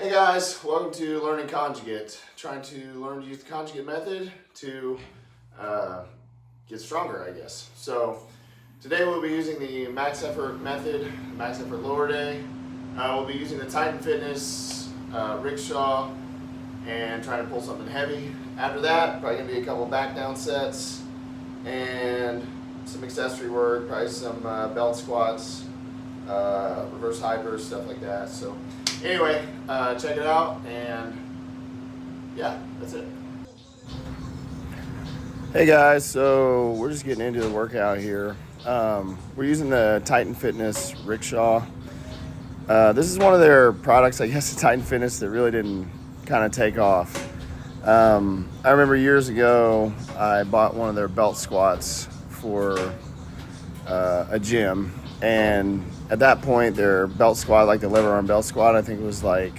Hey guys, welcome to Learning Conjugate. Trying to learn to use the conjugate method to get stronger, I guess. So today we'll be using the max effort method, max effort lower day. We'll be using the Titan Fitness Rickshaw and trying to pull something heavy. After that, probably gonna be a couple back down sets and some accessory work, probably some belt squats, reverse hypers, stuff like that. So anyway, check it out, and yeah, that's it. Hey guys, so we're just getting into the workout here. We're using the Titan Fitness Rickshaw. This is one of their products, I guess, the Titan Fitness, that really didn't kind of take off. I remember years ago, I bought one of their belt squats for a gym, and at that point, their belt squat, like the lever arm belt squat, I think it was like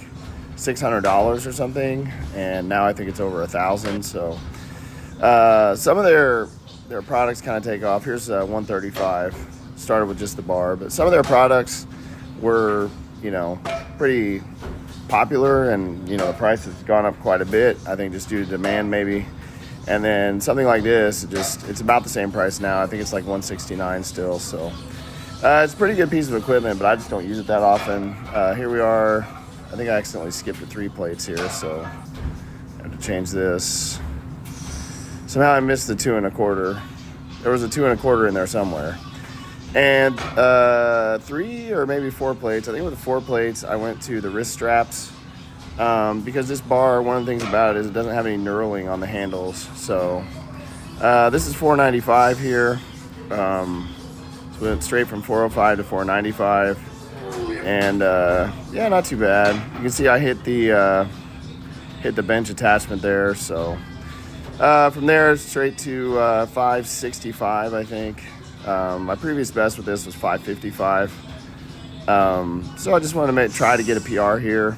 $600 or something, and now I think it's over $1,000. So some of their products kind of take off. Here's 135. Started with just the bar, but some of their products were, pretty popular, and the price has gone up quite a bit. I think just due to demand, maybe. And then something like this, it's about the same price now. I think it's like $169 still. So. It's a pretty good piece of equipment, but I just don't use it that often. Here we are. I think I accidentally skipped the 3 plates here, so I have to change this. Somehow I missed the 2 1/4. There was a 2 1/4 in there somewhere. And 3 or maybe 4 plates. I think with the 4 plates, I went to the wrist straps because this bar, one of the things about it is it doesn't have any knurling on the handles. So this is $495 here. Went straight from 405 to 495, and yeah, not too bad. You can see I hit the bench attachment there. So from there straight to 565, I think. My previous best with this was 555. So I just wanted to try to get a PR here.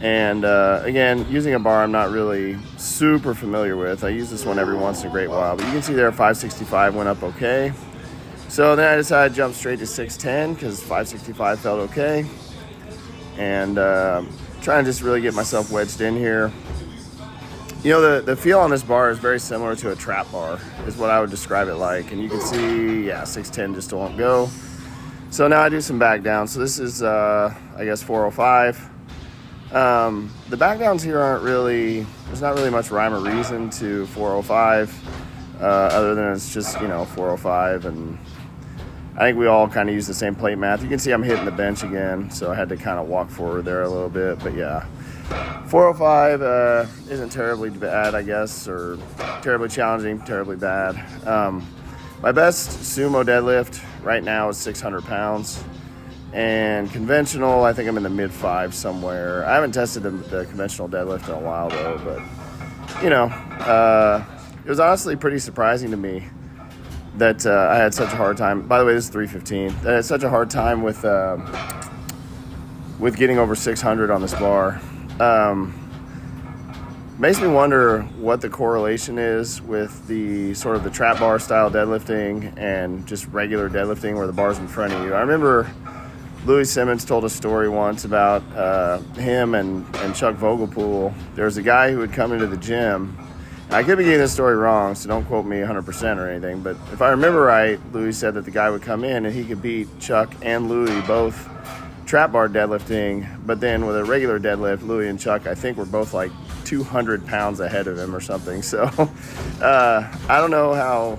And again, using a bar I'm not really super familiar with. I use this one every once in a great while, but you can see there 565 went up okay. So then I decided to jump straight to 610 because 565 felt okay. And trying to just really get myself wedged in here. The feel on this bar is very similar to a trap bar, is what I would describe it like. And you can see, 610 just won't go. So now I do some back down. So this is, I guess, 405. The back downs here there's not really much rhyme or reason to 405, other than it's just, 405, and I think we all kind of use the same plate math. You can see I'm hitting the bench again, so I had to kind of walk forward there a little bit. But yeah, 405 isn't terribly bad, I guess, or terribly challenging, terribly bad. My best sumo deadlift right now is 600 pounds. And conventional, I think I'm in the mid-5s somewhere. I haven't tested the conventional deadlift in a while, though. But, it was honestly pretty surprising to me that I had such a hard time. By the way, this is 315. That I had such a hard time with getting over 600 on this bar. Makes me wonder what the correlation is with the sort of the trap bar style deadlifting and just regular deadlifting where the bar's in front of you. I remember Louis Simmons told a story once about him and Chuck Vogelpool. There was a guy who would come into the gym. I could be getting this story wrong, so don't quote me 100% or anything. But if I remember right, Louis said that the guy would come in and he could beat Chuck and Louis both trap bar deadlifting. But then with a regular deadlift, Louis and Chuck, I think, were both like 200 pounds ahead of him or something. So I don't know how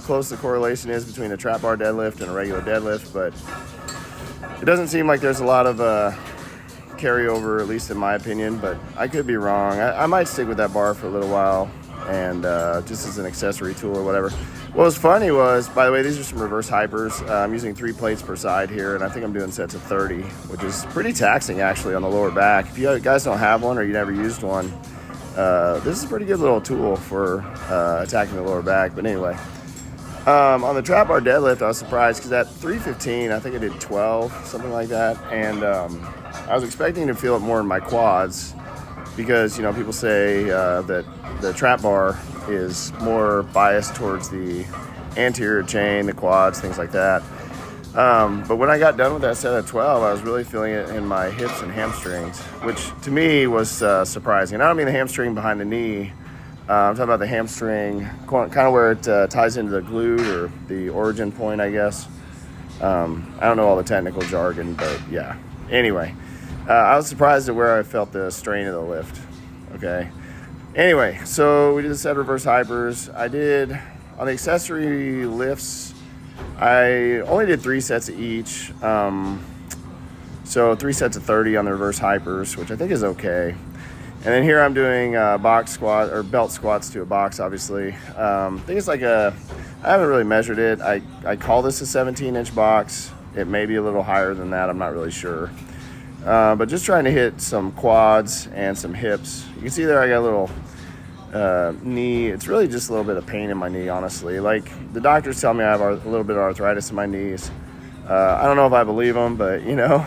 close the correlation is between a trap bar deadlift and a regular deadlift, but it doesn't seem like there's a lot of carryover, at least in my opinion, but I could be wrong. I might stick with that bar for a little while, and just as an accessory tool or whatever. What was funny was, by the way, these are some reverse hypers. I'm using 3 plates per side here, and I think I'm doing sets of 30, which is pretty taxing actually on the lower back. If you guys don't have one or you never used one, this is a pretty good little tool for attacking the lower back. But anyway, on the trap bar deadlift, I was surprised because at 315, I think I did 12, something like that, and I was expecting to feel it more in my quads because, people say that the trap bar is more biased towards the anterior chain, the quads, things like that. But when I got done with that set of 12, I was really feeling it in my hips and hamstrings, which to me was surprising. And I don't mean the hamstring behind the knee. I'm talking about the hamstring, kind of where it ties into the glute or the origin point, I guess. I don't know all the technical jargon, but yeah. Anyway, I was surprised at where I felt the strain of the lift. Okay. Anyway, so we did a set of reverse hypers. I did, on the accessory lifts, I only did 3 sets of each. So 3 sets of 30 on the reverse hypers, which I think is okay. And then here I'm doing box squat or belt squats to a box, obviously. I think it's like I haven't really measured it. I call this a 17-inch box. It may be a little higher than that. I'm not really sure. But just trying to hit some quads and some hips. You can see there I got a little knee. It's really just a little bit of pain in my knee, honestly. Like, the doctors tell me I have a little bit of arthritis in my knees. I don't know if I believe them, but, you know,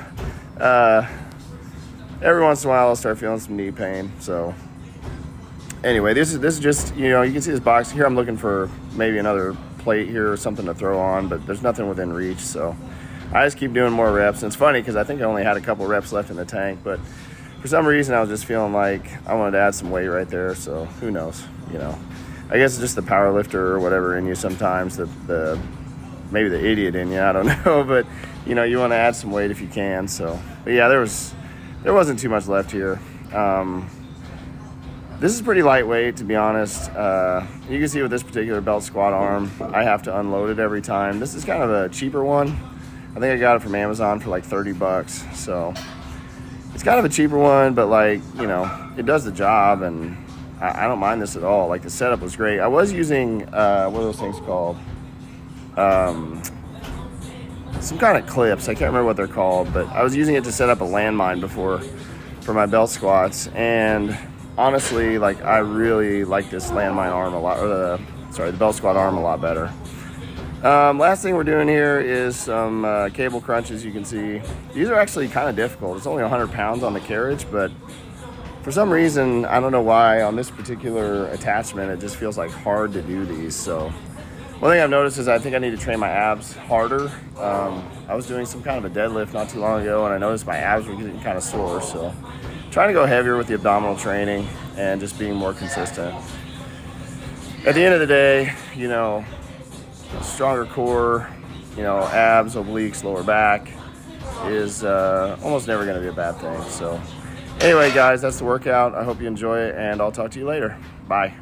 every once in a while I'll start feeling some knee pain. So anyway, this is just, you know, you can see this box here. I'm looking for maybe another plate here or something to throw on, but there's nothing within reach. So I just keep doing more reps. And it's funny because I think I only had a couple reps left in the tank, but for some reason I was just feeling like I wanted to add some weight right there. So who knows, you know, I guess it's just the power lifter or whatever in you sometimes, maybe the idiot in you, I don't know, but you know, you want to add some weight if you can. So, but yeah, there wasn't too much left here. This is pretty lightweight, to be honest. You can see with this particular belt squat arm, I have to unload it every time. This is kind of a cheaper one. I think I got it from Amazon for like $30. So it's kind of a cheaper one, but like, you know, it does the job, and I don't mind this at all. Like, the setup was great. I was using, what are those things called? Some kind of clips. I can't remember what they're called, but I was using it to set up a landmine before for my belt squats. And honestly, like, I really like this landmine arm a lot, or the belt squat arm a lot better. Last thing we're doing here is some cable crunches. You can see these are actually kind of difficult. It's only 100 pounds on the carriage, but for some reason, I don't know why, on this particular attachment, it just feels like hard to do these. So one thing I've noticed is I think I need to train my abs harder. I was doing some kind of a deadlift not too long ago, and I noticed my abs were getting kind of sore. So trying to go heavier with the abdominal training and just being more consistent. At the end of the day, you know, stronger core, you know, abs, obliques, lower back is almost never going to be a bad thing. So anyway, guys, that's the workout. I hope you enjoy it, and I'll talk to you later. Bye.